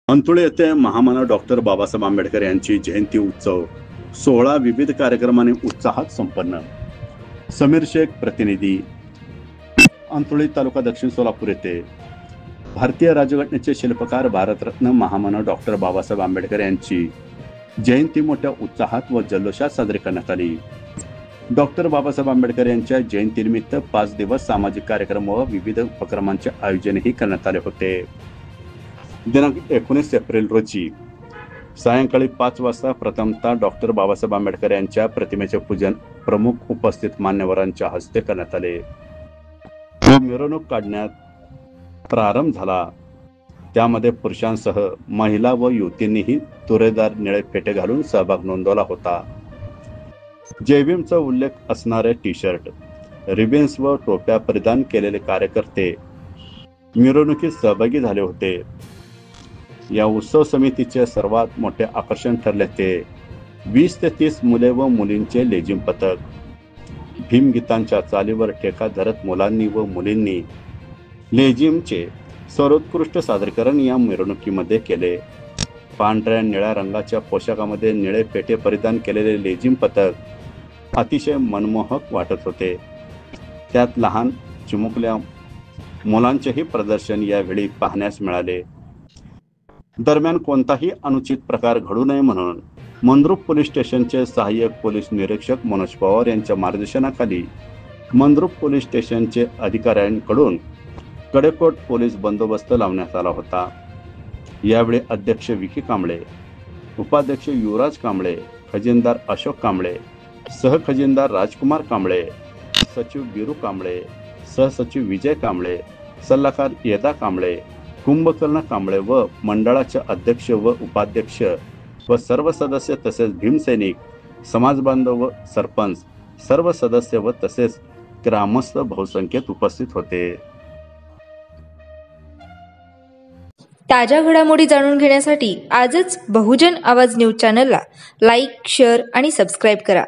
अंतुळे येथे महामानव डॉक्टर बाबासाहेब आंबेडकर यांची जयंती उत्सव सोहळा विविध कार्यक्रमांनी उत्साहात संपन्न। समीर शेख प्रतिनिधी, अंतुळे तालुका दक्षिण सोलापूर येथे भारतीय राज्यघटनेचे शिल्पकार भारतरत्न महामानव डॉक्टर बाबासाहेब आंबेडकर यांची जयंती मोठ्या उत्साहात व जल्लोषात साजरी करण्यात आली। डॉक्टर बाबासाहेब आंबेडकर यांच्या जयंतीनिमित्त 5 दिवस सामाजिक कार्यक्रम व विविध उपक्रमांचे आयोजनही करण्यात आले होते। दिनांक 19 एप्रिल रोजी सायंकाळी 5 वाजता प्रथमतः डॉक्टर बाबासाहेब आंबेडकर यांच्या प्रतिमेचे पूजन प्रमुख उपस्थित मान्यवरांच्या हस्ते करण्यात आले व मिरवणूक काढण्यात प्रारंभ झाला। त्यामध्ये पुरुषांसह महिला व युवतींनीही तुरेदार निळे फेटे घालून सहभाग नोंदवला होता। जय भीमचा उल्लेख असणारे टी शर्ट, रिबन्स व टोप्या परिधान केलेले कार्यकर्ते मिरवणुकीत सहभागी झाले होते। या उत्सव समितीचे सर्वात मोठे आकर्षण ठरले ते 20 ते 30 मुले व मुलींचे लेझिम पथक। भीमगीतांच्या चालीवर ठेका धरत मुलांनी व मुलींनी लेझिमचे सर्वोत्कृष्ट सादरीकरण या मिरवणुकीमध्ये केले। पांढऱ्या निळ्या रंगाच्या पोशाखामध्ये निळे फेटे परिधान केलेले लेझिम पथक अतिशय मनमोहक वाटत होते। त्यात लहान चिमुकल्या मुलांचेही प्रदर्शन यावेळी पाहण्यास मिळाले। दरम्यान कोणताही अनुचित प्रकार घडू नये म्हणून मंद्रुप पोलीस स्टेशनचे सहाय्यक पोलीस निरीक्षक मनोज पवार यांच्या मार्गदर्शनाखाली मंद्रुप पोलीस स्टेशनचे अधिकाऱ्यांकडून कडेकोट पोलीस बंदोबस्त लावण्यात आला होता। यावेळी अध्यक्ष विकी कांबळे, उपाध्यक्ष युवराज कांबळे, खजिनदार अशोक कांबळे, सहखजिनदार राजकुमार कांबळे, सचिव बिरू कांबळे, सहसचिव विजय कांबळे, सल्लागार येदा कांबळे, कुंभकर्ण कांबळे व मंडळाचे अध्यक्ष व उपाध्यक्ष व सर्व सदस्य तसेच भीमसैनिक, समाजबांधव व सरपंच सर्व सदस्य व तसेच ग्रामस्थ बहुसंख्येत उपस्थित होते। ताज्या घडामोडी जाणून घेण्यासाठी आजच बहुजन आवाज न्यूज चॅनलला लाईक, शेअर आणि सबस्क्राईब करा।